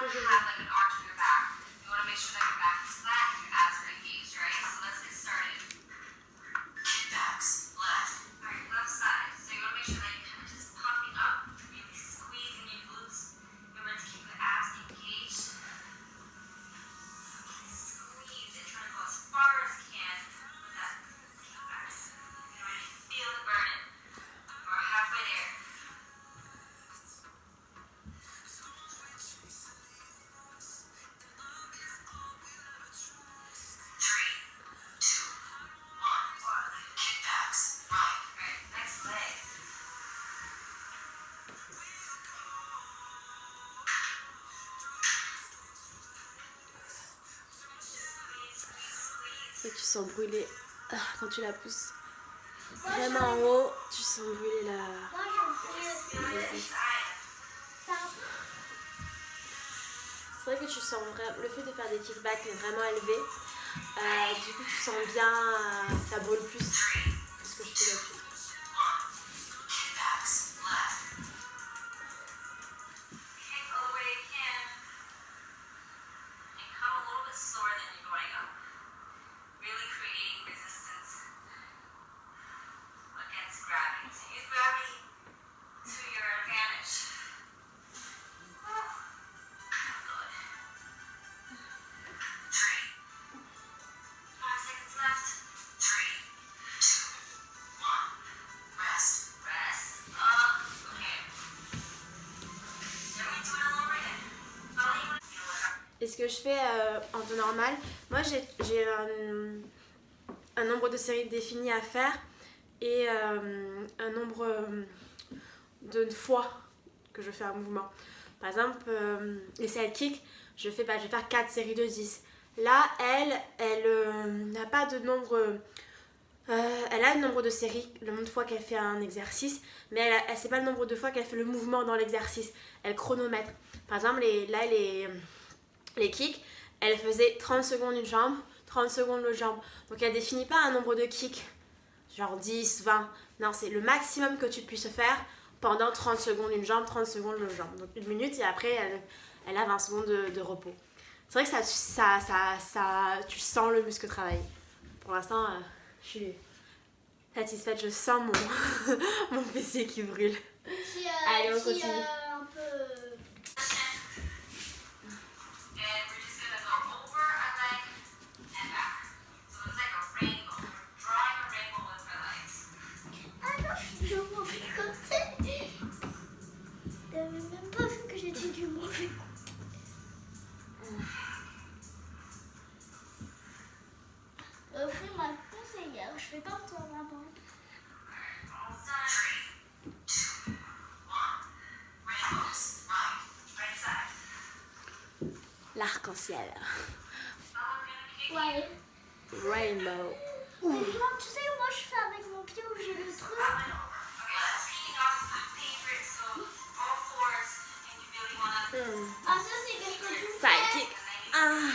que je veux. Et tu sens brûler quand tu la pousses vraiment en haut, tu sens brûler la... C'est vrai que tu sens vraiment... Le fait de faire des kickbacks est vraiment élevé. Du coup, tu sens bien... ça brûle plus que ce que je fais là-dessus. Et ce que je fais en temps normal, moi j'ai un nombre de séries défini à faire et un nombre de fois que je fais un mouvement. Par exemple, les sidekicks, je vais faire 4 séries de 10. Là, elle n'a pas de nombre... elle a le nombre de séries, le nombre de fois qu'elle fait un exercice, mais elle sait pas le nombre de fois qu'elle fait le mouvement dans l'exercice. Elle chronomètre. Par exemple, les kicks, elle faisait 30 secondes une jambe, 30 secondes l'autre jambe. Donc elle définit pas un nombre de kicks, genre 10, 20. Non, c'est le maximum que tu puisses faire pendant 30 secondes une jambe, 30 secondes l'autre jambe. Donc 1 minute et après elle a 20 secondes de repos. C'est vrai que tu sens le muscle travailler. Pour l'instant, je suis satisfaite, je sens mon fessier qui brûle. Allez, on continue. Un peu... Je m'en vais côté. T'avais même pas vu que j'étais du mauvais côté. Fais ma conseillère, je fais comme toi maman. L'arc-en-ciel. Ouais. Rainbow. Mais moi, tu sais, moi je fais avec mon pied où j'ai le truc. Ah, ça c'est quelque chose. Sidekick. Ah.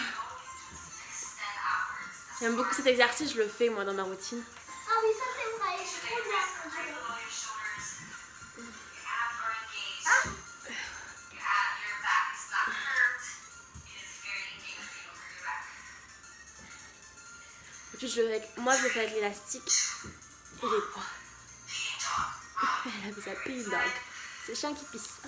J'aime beaucoup cet exercice, je le fais moi dans ma routine. Ah oui, ça c'est vrai, c'est trop bien. Moi je le fais avec l'élastique et les poids. Elle appelle ça peeing dog. C'est le chien qui pisse.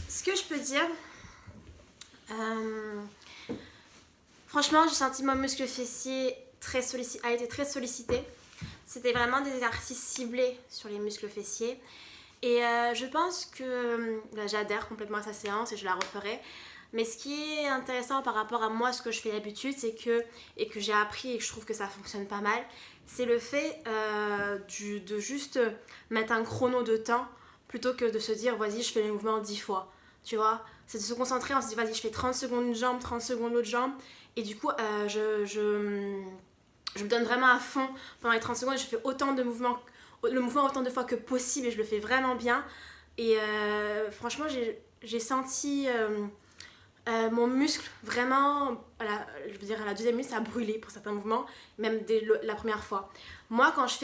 Ce que je peux dire, franchement j'ai senti mon muscle fessier a été très sollicité. C'était vraiment des exercices ciblés sur les muscles fessiers. Et je pense que j'adhère complètement à sa séance et je la referai. Mais ce qui est intéressant par rapport à moi, ce que je fais d'habitude, et que j'ai appris et que je trouve que ça fonctionne pas mal, c'est le fait de juste mettre un chrono de temps plutôt que de se dire vas-y je fais le mouvement 10 fois. Tu vois, c'est de se concentrer, on se dit vas-y je fais 30 secondes une jambe, 30 secondes l'autre jambe. Et du coup je me donne vraiment à fond pendant les 30 secondes, je fais autant de mouvements, le mouvement autant de fois que possible et je le fais vraiment bien. Et franchement, j'ai senti mon muscle, vraiment, je veux dire, à la deuxième minute, ça a brûlé pour certains mouvements, même dès la première fois. Moi, quand je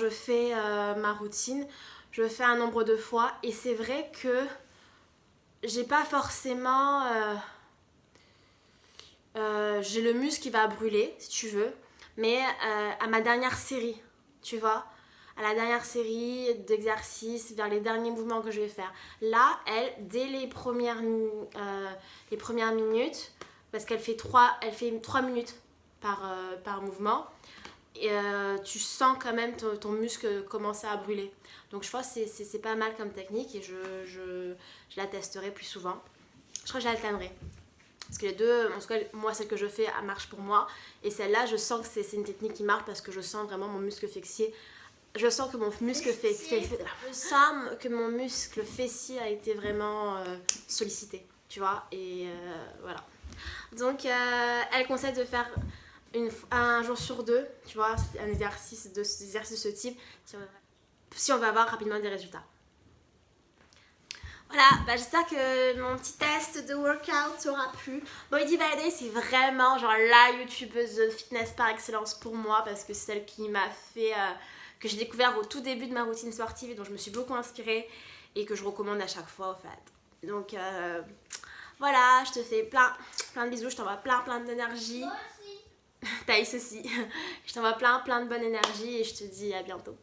fais ma routine, je fais un nombre de fois et c'est vrai que j'ai pas forcément... j'ai le muscle qui va brûler, si tu veux, mais à ma dernière série, tu vois, à la dernière série d'exercices, vers les derniers mouvements que je vais faire. Là, dès les premières minutes, parce qu'elle fait 3 minutes par mouvement, et tu sens quand même ton muscle commencer à brûler. Donc je pense que c'est pas mal comme technique et je la testerai plus souvent. Je crois que j'alternerai. Parce que les deux, en tout cas, moi, celle que je fais, elle marche pour moi. Et celle-là, je sens que c'est une technique qui marche parce que je sens vraiment mon muscle fessier. Je sens que mon muscle fessier a été vraiment sollicité, tu vois. Et voilà. Donc, elle conseille de faire un jour sur 2, tu vois, un exercice de ce type, si on va avoir rapidement des résultats. Voilà, j'espère que mon petit test de workout t'aura plu. Body by Day, c'est vraiment genre la youtubeuse de fitness par excellence pour moi parce que c'est celle qui m'a fait, que j'ai découvert au tout début de ma routine sportive et dont je me suis beaucoup inspirée et que je recommande à chaque fois, en fait. Donc voilà, je te fais plein de bisous, je t'envoie plein d'énergie. Moi aussi. Thaïs aussi. Je t'envoie plein de bonne énergie et je te dis à bientôt.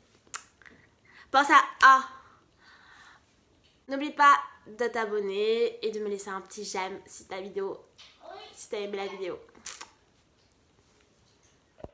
Pense à n'oublie pas de t'abonner et de me laisser un petit j'aime si t'as aimé la vidéo.